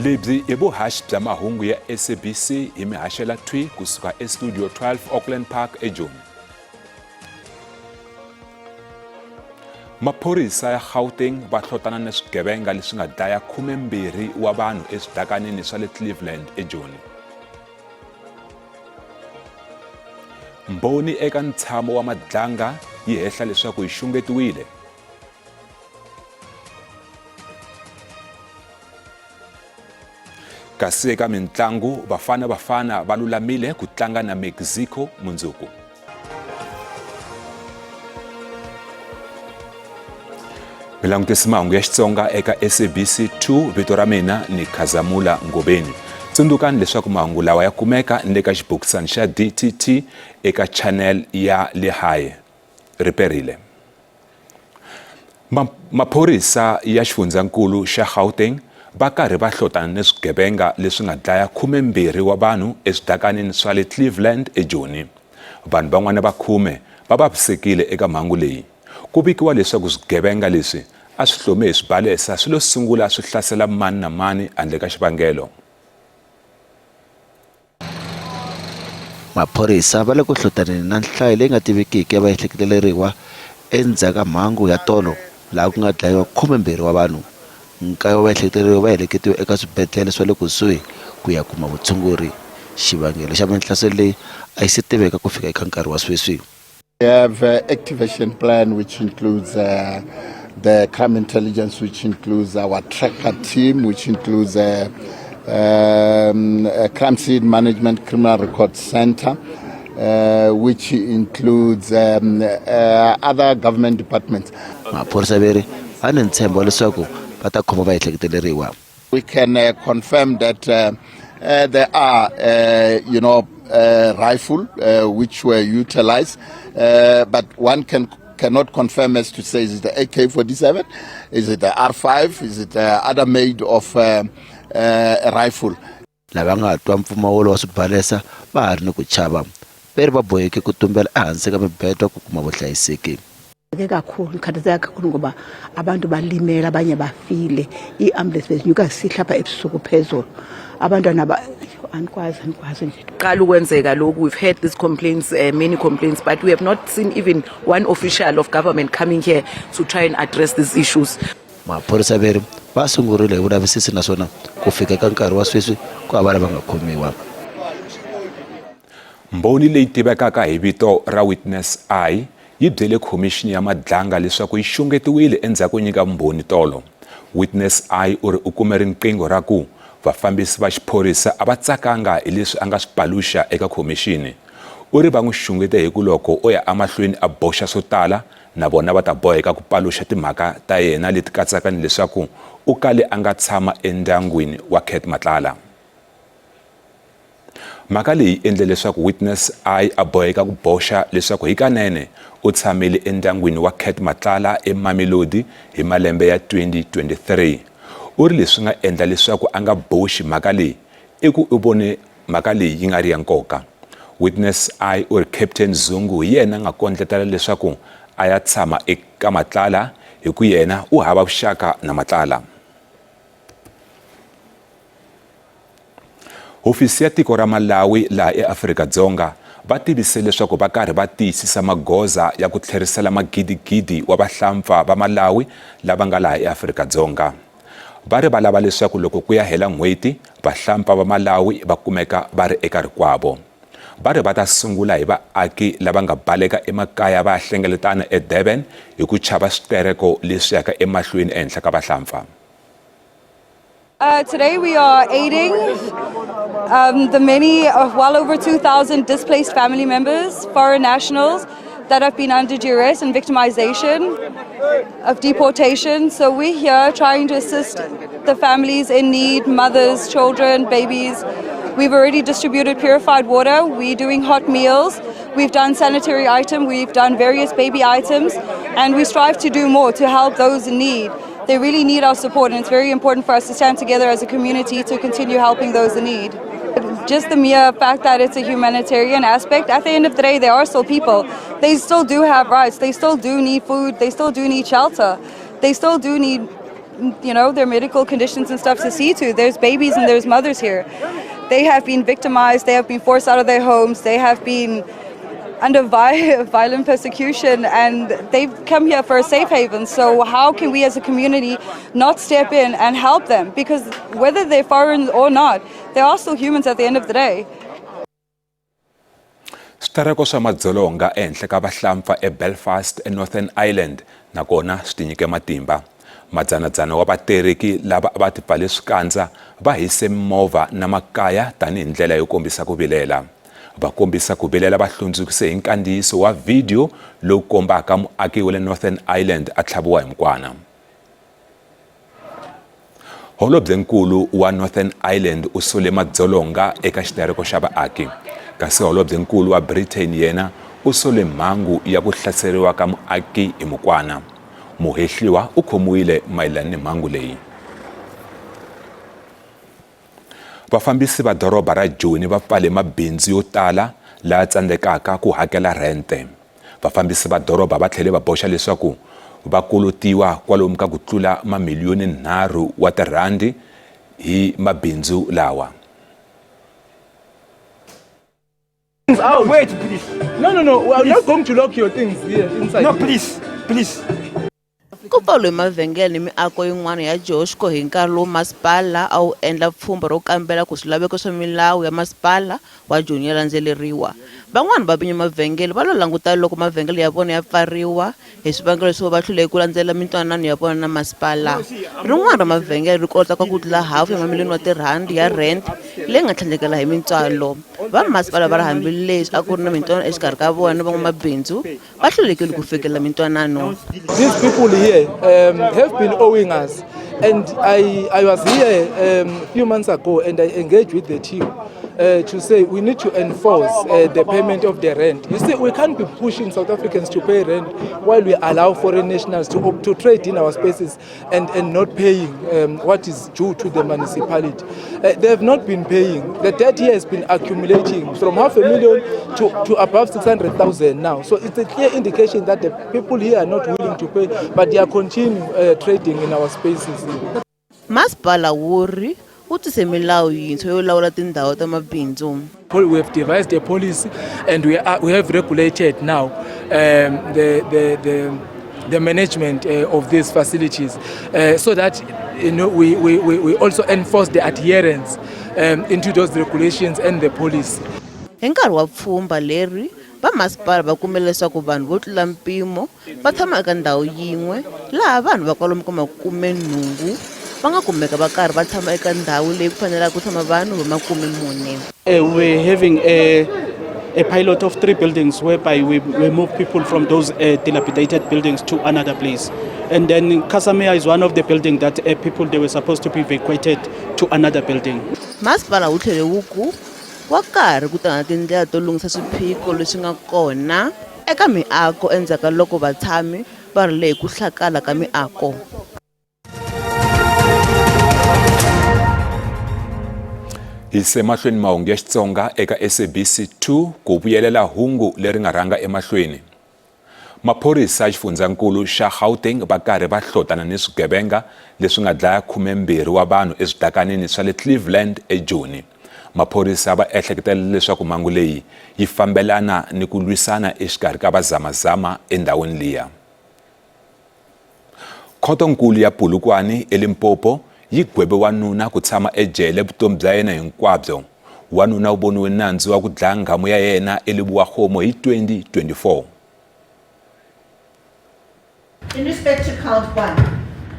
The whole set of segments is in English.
lebyi I vuhaxi bya mahungu ya SABC hi mihashela thwi kusuka estudio 12 Auckland Park eJoni. Maphorisa ya Gauteng va hlotana na swigevenga leswi nga dlaya 12 wa vanhu eswidakanini swa le Cleveland eJoni. Mbhoni eka ntshamo wa madlanga yi hehla leswaku yi xungetiwile. Kasi eka mitlangu Bafana va lulamile ku tlanga na Mexico mundzuku. Milangutisi mahungu ya Xitsonga eka SABC 2 vito ra mina ni Khazamula Ngobeni. Tsundzukani leswaku mahungu lawa ya kumeka ni le ka xibokisana xa DTT eka channel ya Le Haye. Riperile. Maphorisa ya xifundzankulu xa Gauteng va karhi va hlotana ni swigevenga leswi nga dlaya 12 wa vanhu eswidakanini swa le Cleveland eJoni. Vanhu van'wana va 10 va vavisekile eka mhangu leyi. Ku vikiwa leswaku swigevenga leswi a swi hlome hi swibalesa swi lo sungula swi hlasela mani na mani handle ka xivangelo. Maphorisa va le ku hlotaneni na nhlayo leyi nga tivikiki ya vaehleketeleriwa endzhaku ka mhangu ya tolo laha ku nga dlayiwa 12 wa vanhu. Nkayo wa vaehleketeleriwa va heleketiwe eka swibedhlele swa le kusuhi ku ya kuma vutshunguri. Xivangelo xa minhlaselo leyi a yi se tiveka ku fika eka nkarhi wa sweswi. We have an activation plan which includes the crime intelligence, which includes our tracker team, which includes a crime scene management criminal record center, which includes other government departments. Maphorisa veri va ni ntshembo leswaku va ta khoma vaehleketeleriwa. We can confirm that there are, rifle which were utilized, but one cannot confirm as to say is it the AK-47, is it the R5, is it other made of a rifle. Lava nga twa mpfumawulo wa swibalesa va ha ri ni ku chava. Veri va boheke ku tumbela ehansi ka mibedwa ku kuma vuhlayiseki. Kakhulu ngikhathazeka kakhulu ngoba abantu balimela abanye bafile iambulance bezinyuka sihla lapha ebusuku phezulu abantwana anikwazi nje qala ukwenzeka lokhu. We've heard these complaints, many complaints, but we have not seen even one official of government coming here to try and address these issues. Maphorisa veri va sungurile hi vulavisisi naswona ku fika ka nkarhi wa sweswi ku hava lava nga khomiwa. Mbhoni leyi tivekaka hi vito ra Witness I yi byele khomixini ya madlanga leswaku yi xungetiwile endzhaku ko nyika vumbhoni tolo. Witness I u ri u kume riqingho ra ku vafambisi va xiphorisa a va tsakanga hi leswi a nga swi paluxa eka khomixini. U ri va n'wi xungete hi ku loko o ya amahlweni a boxa swo tala na vona va ta boheka ku paluxa timhaka ta yena leti katsaka ni leswaku u kale a nga tshama endyangwini wa Cat Matlala. Mhaka leyi endle leswaku Witness I a boheka ku boxa leswaku hikanene u tshamile endyangwini wa Cat Matlala eMamelodi hi malembe ya 2023. U ri leswi nga endla leswaku a nga boxi mhaka leyi i ku u vone mhaka leyi yi nga ri ya nkoka. Witness I u ri Captain Zungu hi yena nga kondletela leswaku a ya tshama eka Matlala hi ku yena u hava vuxaka na Matlala. Hofisi ya tiko ra Malawi laha eAfrika-Dzonga va tivise leswaku va karhi va tiyisisa magoza ya ku tlherisela magidigidi wa vahlampfa va Malawi lava nga laha eAfrika-Dzonga. Va ri va lava leswaku loko ku ya hela n'hweti vahlampfa va Malawi va kumeka va ri eka rikwavo. Va ri va ta sungula hi vaaki lava nga baleka emakaya va ya hlengeletana eDurban hi ku chava switereko leswi yaka emahlweni ehenhla ka vahlampfa. Today we are aiding the well over 2,000 displaced family members, foreign nationals that have been under duress and victimization of deportation. So we're here trying to assist the families in need, mothers, children, babies. We've already distributed purified water. We're doing hot meals. We've done sanitary items. We've done various baby items. And we strive to do more to help those in need. They really need our support, and it's very important for us to stand together as a community to continue helping those in need. Just the mere fact that it's a humanitarian aspect, at the end of the day, they are still people. They still do have rights. They still do need food. They still do need shelter. They still do need their medical conditions and stuff to see to. There's babies and there's mothers here. They have been victimized. They have been forced out of their homes. They have been under violent persecution, and they've come here for a safe haven. So how can we as a community not step in and help them? Because whether they're foreign or not, they're also humans at the end of the day. Switereko swa madzolonga ehenhla ka vahlampfa eBelfast eNorthern Ireland nakona swi tinyike matimba. Madzanadzana wa vatereki lava va ti pfale swikandza va hise mimovha na makaya tanihi ndlela yo kombisa ku vilela. Va kombisa ku vilela va hlundzukise hi nkandziyiso wa video lowu kombaka muaki wa le Northern Ireland a tlhaviwa hi mukwana. Holobyenkulu wa Northern Ireland u sule madzolonga eka xitereko xa vaaki, kasi holobyenkulu wa Britain yena u sule mhangu ya ku hlaseriwa ka muaki hi mukwana. Muhehliwa u khomiwile mayelana ni mhangu leyi. Vafambisi va doroba ra Joni va pfale mabindzu yo tala la tsandzekaka ku hakela rente. Vafambisi va doroba va tlhele va boxa leswaku va kolotiwa kwalomu ka ku tlula mamiliyoni 3 wa tirhandi hi mabindzu lawa. Oh, wait, please. No. We are not going to lock your things here inside. No, please. Ku pfalwe mavhengele ni miako yin'wana ya Joshko hi nkarhi lowu masipala a wu endla pfhumba ro kambela ku swilaveko swa milawu ya masipala wa Joni ya landzeleriwa. Van'wana va vinyi mavhengele va lo languta loko mavhengele ya vona ya pfariwa hi swivangelo leswo va hluleke ku landzelela mitwanano ya vona na masipala. Rin'wana ra mavhengele ri kolota ka ku tlula hafu ya mamiliyoni wa tirhandi ya rent leyi nga tlhandlekela hi mintswalo. Va masipala va ri hambileswi a ku ri na mitwanano exikarhi ka vona na van'wamabindzu va hlulekile ku fikelela mitwanano. These people here have been owing us, and I was here a few months ago and I engaged with the team to say we need to enforce the payment of the rent. You see, we can't be pushing South Africans to pay rent while we allow foreign nationals to trade in our spaces and not paying what is due to the municipality. They have not been paying. The debt here has been accumulating from 500,000 to above 600,000 now. So it's a clear indication that the people here are not willing to pay, but they are continuing trading in our spaces. Masipala wuri utise milawu yintshwa yo lawula tindhawu ta mabindzu. We have devised a policy and we have regulated now the management of these facilities so that we also enforce the adherence into those regulations and the policy. Hi nkarhi wa pfhumba leri va masipala va kumele leswaku vanhu vo tlula mpimo va tshama eka ndhawu yin'we laha vanhu va kwalomu ka 80 va nga kumeka va karhi va tshama eka ndhawu leyi ku fanelaka ku tshama vanhu va 40. We're having a pilot of 3 buildings whereby we move people from those dilapidated buildings to another place. And then Casamea is one of the buildings that people they were supposed to be evacuated to another building. Masipala wu tlhele wuku wa karhi ku tana tindlela to lunghisa swiphiqo leswi nga kona eka miako endzhaku loko vatshami va ri lehi ku hlakala ka miako. Hise mahlweni mahungu ya Xitsonga eka SABC2 ku vuyelela hungu leri nga rhanga emahlweni. Maphorisa xifundzakulu xa Gauteng va karhi va hlotana ni swigevenga leswi nga dlaya 12 wa vanhu eswidakanini swa le Cleveland eJoni. Maphorisa va ehleketela leswaku mhangu leyi yi fambelana ni ku lwisana exikarhi ka vazamazama endhawini liya. Khotonkulu ya Polokwane eLimpopo yi gwebe wanuna ku tshama ejele vutomi bya yena hinkwabyo. Wanuna u voniwe nandzu wa ku dlaya nghamu ya yena eLibuwakgomo hi 2024. In respect to count 1,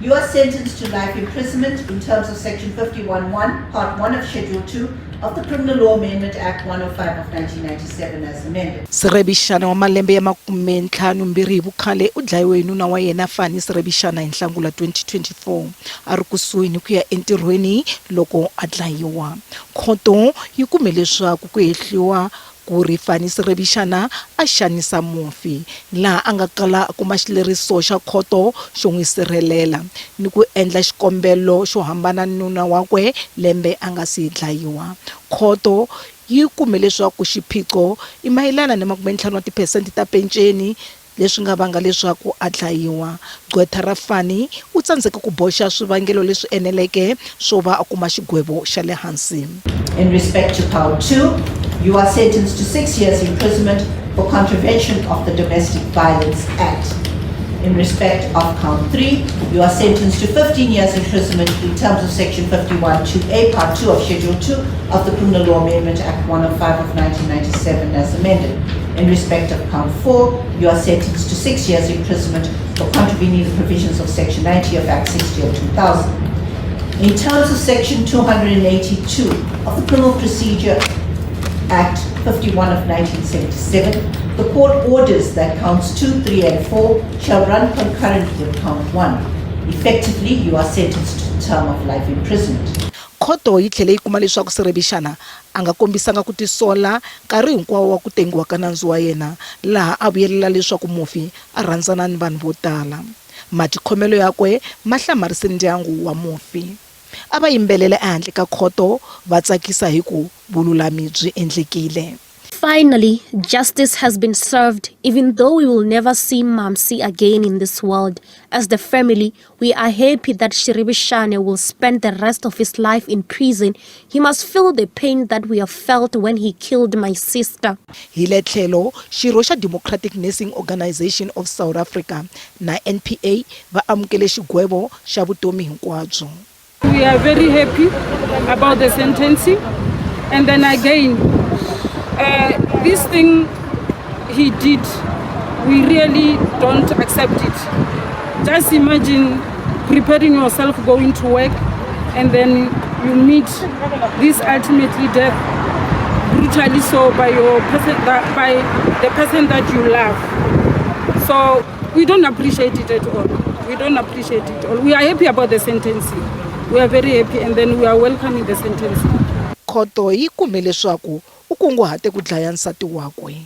you are sentenced to life imprisonment in terms of Section 51(1), Part 1 of Schedule 2 of the Criminal Law Amendment Act 105 of 1997 as amended. Serebishana wa malembe ya 52 hi vukhale u dlayiwe hi nuna wa yena Fani Serebishana hi Nhlangula 2024 a ri kusuhi ni ku ya entirhweni loko a dlayiwa. Khoto yi kume leswaku ku hehliwa ku ri Fani Serebishana a xanisa mufi laha a nga kala a kuma xileriso xa khoto xo n'wi sirhelela ni ku endla xikombelo xo hambana nuna wakwe lembe a nga si dlayiwa. Khoto yi kume leswaku xiphiqo i mayelana ni 50% ta penceni leswi nga vanga leswaku a dlayiwa. Gqwetha ra Fani u tsandzeke ku boxa swivangelo leswi eneleke swo va a kuma xigwevo xa le hansi. In respect to count 2, you are sentenced to 6 years imprisonment for contravention of the Domestic Violence Act. In respect of count 3, you are sentenced to 15 years imprisonment in terms of section 51(2)(a) part 2 of schedule 2 of the Criminal Law Amendment Act 105 of 1997 as amended. In respect of count 4, you are sentenced to 6 years imprisonment for contravening the provisions of section 90 of Act 60 of 2000. In terms of section 282 of the Criminal Procedure Act 51 of 1977, the court orders that counts 2, 3, and 4 shall run concurrently with count 1. Effectively, you are sentenced to a term of life imprisonment. Khoto yi tlhele yi kuma leswaku Serebishana a nga kombisanga ku tisola nkarhi hinkwawo wa ku tengiwa ka nandzu wa yena, laha a vuyelela leswaku mufi a rhandzana ni vanhu vo tala. Matikhomelo yakwe ma hlamarise ndyangu wa mufi. A va yimbelele ehandle ka khoto va tsakisa hi ku vululami byi endlekile. Finally, justice has been served, even though we will never see Mamsi again in this world. As the family, we are happy that Shiribishane will spend the rest of his life in prison. He must feel the pain that we have felt when he killed my sister. Hi le tlhelo xirho xa Democratic Nursing Organisation of South Africa na NPA va amukele xigwevo xa vutomi hinkwabyo. We are very happy about the sentencing, and then again, this thing he did, we really don't accept it. Just imagine preparing yourself going to work and then you meet this ultimately death, brutally so by by the person that you love. So we don't appreciate it at all. We don't appreciate it at all. We are happy about the sentencing. We are very happy, and then we are welcoming the sentencing. Khoto yi kume leswaku u kunguhate ku dlaya nsati wakwe.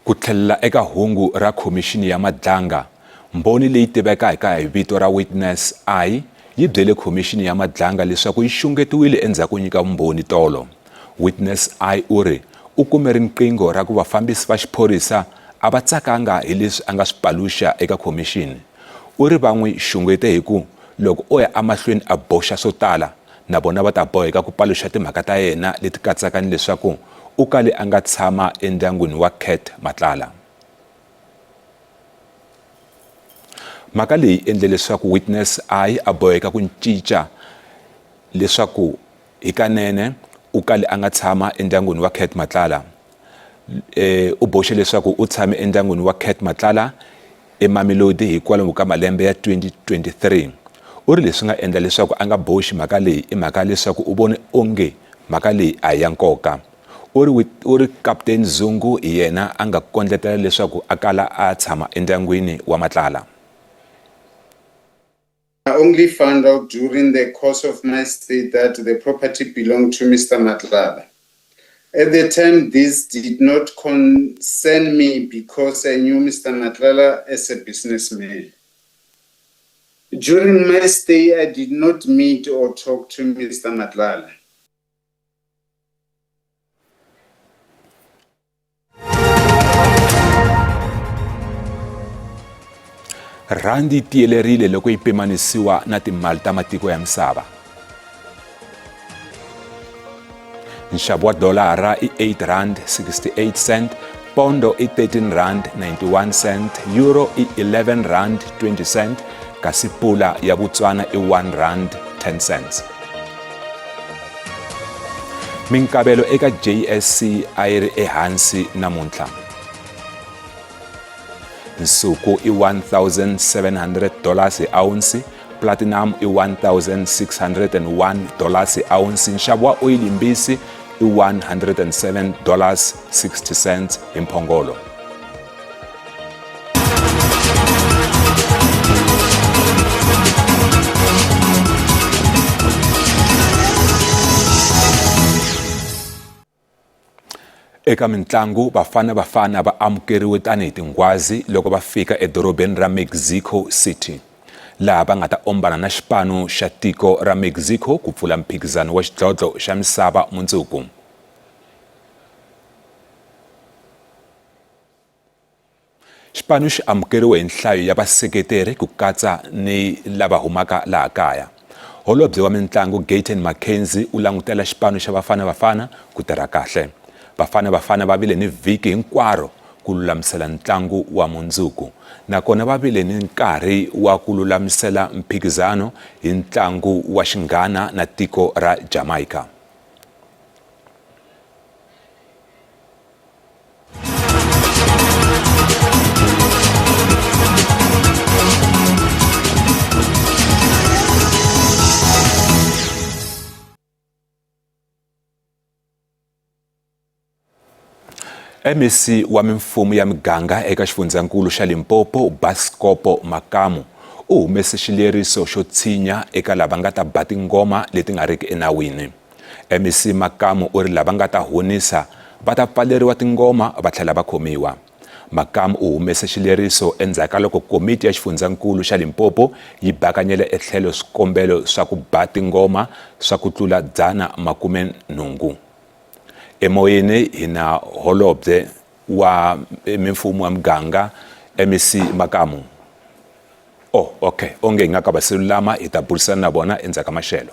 Ku tlhela eka hungu ra khomixini ya madlanga, mbhoni leyi tivekaka hi vito ra Witness I yi byele khomixini ya madlanga leswaku yi xungetiwile endzhaku nyika vumbhoni tolo. Witness I uri u kume riqingho ra ku vafambisi va xiphorisa a va tsakanga hi leswi a nga swi paluxa eka khomixini. Uri van'wi xungete hi ku loko o ya amahlweni a boxa swo tala na bona va ta boheka ku paluxa timhaka ta yena leti katsaka ni leswaku u kale a nga tshama endyangwini wa Cat Matlala. Mhaka leyi endle leswaku Witness I a boheka ku cinca leswaku hikanene u kale a nga tshama endyangwini wa Cat Matlala. U boxe leswaku u tshame endyangwini wa Cat Matlala eMamelodi hikwalaho ka malembe ya 2023. Uri leswi nga endla leswaku a nga boxi mhaka leyi i mhaka leswaku u vone onge mhaka leyi a ya nkoka. Uri Captain Zungu hi yena a nga kondletela leswaku a kala a tshama endyangwini wa Matlala. I only found out during the course of my stay that the property belonged to Mr. Matlala. At the time, this did not concern me because I knew Mr. Matlala as a businessman. During my stay, I did not meet or talk to Mr. Matlala. Randi tielerile loko yi pimanisiwa na timali ta matiko ya misava. Nxavo wa dolara i 8 rand 68 cent, pondo i 13 rand 91 cent, euro i 11 rand 20 cent, kasi pula ya Botswana i 1 rand 10 cents. Minkabelo eka JSE a yi ri ehansi namuntlha. Nsuku i $1,700 hi ounce, platinum i $1,601 hi ounce, nxavo wa oil yimbisi i $107.60 hi mphongolo. Eka mitlangu bafana va amukeriwe tanihi tingwazi loko va fika edorobeni ra Mexico City, laha va nga ta ombana na xipano xa tiko ra Mexico ku pfula mphikizano wa xidlodlo xa misava mundzuku. xipano xi amukeriwe hi nhlayo ya vaseketeri ku katsa ni lava humaka laha kaya. Holobye wa mitlangu Gayton Mackenzie u langutela xipano xa Bafana Bafana ku tirha kahle. Bafana Bafana va vile ni vhiki hinkwaro ku lulamisela ntlangu wa mundzuku, nakona va vile ni nkarhi wa ku lulamisela mphikizano hi ntlangu wa xinghana na tiko ra Jamaica. MEC wa mimfumo ya miganga eka xifundzankulu xa Limpopo Bascopo Makamu u humese xileriso xo tshinya eka lava nga ta ba tingoma leti nga riki enawini. MEC Makamu u ri lava nga ta honisa va ta pfaleriwa tingoma va tlhela va khomiwa. Makamu u humese xileriso endzhaku loko komiti ya xifundzankulu xa Limpopo yi bakanyele etlhelo swikombelo swa ku ba tingoma swa ku tlula 180. Emoyeni hina holobye wa mimfumo wa muganga MEC Makamu. Okay, onge nga ka basilulama hi ta burisana na vona endzhaku ka maxelo.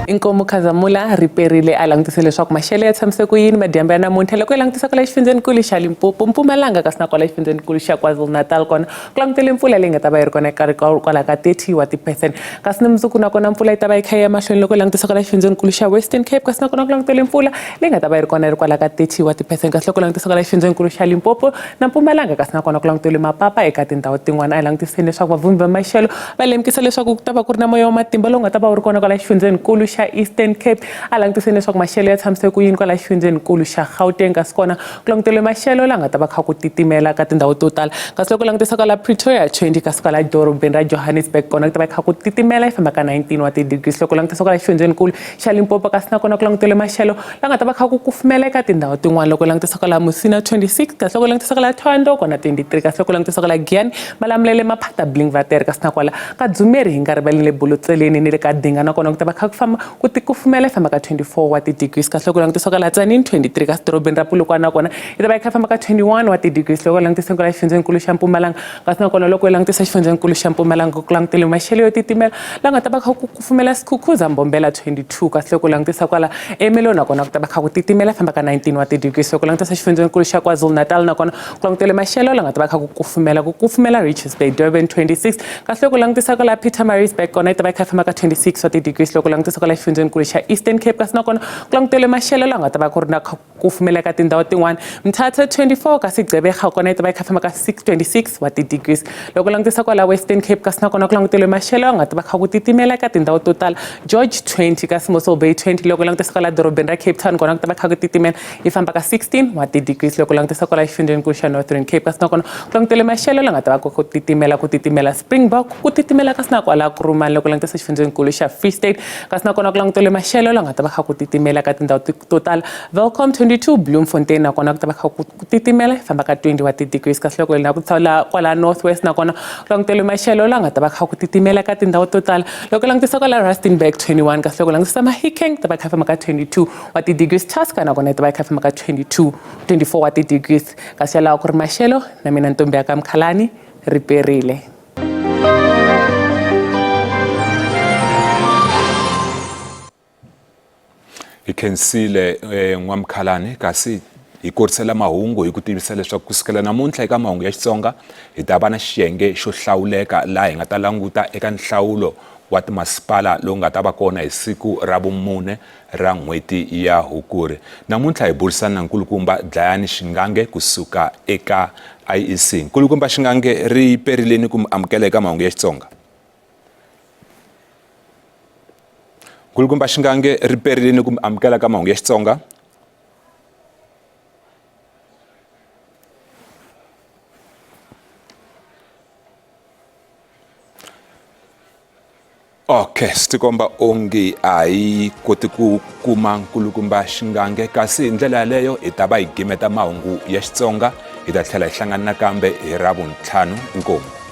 Inkomo Khazamula riperile a langutise leswaku maxelo ya tshamiseke ku yini madyambu ya namuntlha loko hi langutisa kwala xifundzenikulu xa Limpopo, Mpumalanga kasi na kwala xifundzenikulu xa KwaZulu-Natal kona ku langutele mpfula leyi nga ta va yi ri kona kwala ka 30 wa ti-percent, kasi ni mundzuku nakona mpfula yi ta va yi kha ya mahlweni loko hi langutisa kwala xifundzenikulu xa Western Cape, kasi nakona ku langutele mpfula leyi nga ta va yi ri kona ri kwala ka 30 wa ti-percent, kasi loko langutisa kwala xifundzenikulu xa Limpopo na Mpumalanga kasi nakona ku langutele mapapa eka tindhawu tin'wana a langutiseni leswaku vavumbi va maxelo va lemukisa leswaku ku ta va ku ri na moya wa matimba lowu nga ta va wu ri kona kwala xifundzenikulu xa Eastern Cape, a langutiseni leswaku maxelo ya tshamiseke ku yini kwala xifundzenikulu xa Gauteng, kasi kona ku langutele maxelo la nga ta va kha ku titimela ka tindhawu to tala, kasi loko langutisa kwala Pretoria 20 kasi kwala dorobeni ra Johannesburg kona ku ta va kha ku titimela yi famba ka 19 wa ti-degrees. Loko langutisa kwala xifundzenikulu xa Limpopo kasi nakona ku langutele maxelo la nga ta va kha ku kufumela eka tindhawu tin'wana. Loko langutisa kwala Musina 26 kasi loko langutisa kwala Thondo kona 23 kasi loko langutisa kwala Giyani malamulele Maphata Blingwater kasi nakwala ka Dzumeri hi nga rivaleni le Bulutseleni ni le ka Dinga nakona ku ta va kha ku famba ku tikufumela famba ka 24 wa ti-degrees, kasi loko langutisa kwala Tzaneen 23 kasi dorobeni ra Polokwane nakona yi ta va yi kha famba ka 21 wa ti-degrees. Loko langutisa kwala xifundzenikulu xa Mpumalanga kasi nakona loko hi langutisa xifundzenikulu xa Mpumalanga ku langutele maxelo yo titimela la nga ta va kha ku kufumela Skukuza Mbombela 22 kasi loko langutisa kwala Ermelo nakona ku ta va kha ku titimela famba ka 19 wa ti-degrees. Loko langutisa xifundzenikulu xa KwaZulu-Natal nakona ku langutele maxelo la nga ta va kha ku kufumela Richards Bay Durban 26 kasi loko langutisa kwala Pietermaritzburg kona yi ta va yi kha famba ka 26 wa ti-degrees. Loko langutisa kwala xifundzenikulu xa Eastern Cape kasi nakona ku langutele maxelo la nga ta va ku ri na kufumela ka tindhawu tin'wana. Mthatha 24 kasi Gqeberha kona yi ta va yi kha famba ka 26 wa ti-degrees. Loko langutisa kwala Western Cape kasi nakona ku langutele maxelo nga ta va kha ku titimela ka tindhawu to tala. George 20 kasi Mossel Bay 20 loko langutisa kwala dorobeni ra Cape Town kona ku ta va kha ku titimela yi famba ka 16 wa ti-degrees. Loko langutisa kwala xifundzenikulu xa Northern Cape kasi nakona ku langutele maxelo la nga ta va ku titimela Springbok ku titimela kasi nakwala Kurumani. Loko langutisa xifundzenikulu xa Free State kasi nakona ku langutele maxelo la nga ta va kha ku titimela ka tindhawu to tala. Welcome 22 Bloemfontein nakona ku ta va kha ku titimela famba ka 20 wa ti-degrees, kasi loko hi langutisa kwala Northwest nakona ku langutele maxelo la nga ta va kha ku titimela ka tindhawu to tala. Loko langutisa kwala Rustenburg 21 kasi loko langutisa Mahikeng ta va kha famba ka 22 wa ti-degrees. Tusker nakona ta va kha famba ka 24 wa ti-degrees, kasi lawa ku ri maxelo na mina ntombi ya ka Mkhalani riperile. Ikhensile N'wamkhalani kasi hi korisela mahungu hi ku tivisa leswaku kusukela namuntlha eka mahungu ya Xitsonga hi ta va na xiyenge xo hlawuleka laha hi nga ta languta eka nhlawulo wa timasipala lowu nga ta va kona hi siku ra vumune ra n'hweti ya Hukuri. Namuntlha hi burisana na nkulukumba Dlayani Shingange kusuka eka IEC. Nkulukumba Shingange ri perileni ku amukela eka mahungu ya Xitsonga. Nkulukumba Shingange ri perileni ku amukela ka mahungu ya Xitsonga. Okay, stikomba onge a hi koti ku kuma nkulukumba Shingange, kasi ndlela yaleyo hi ta va hi gimeta mahungu ya Xitsonga hi ta tlhela hi hlangana nakambe hi Ravuntlhanu. Inkomu.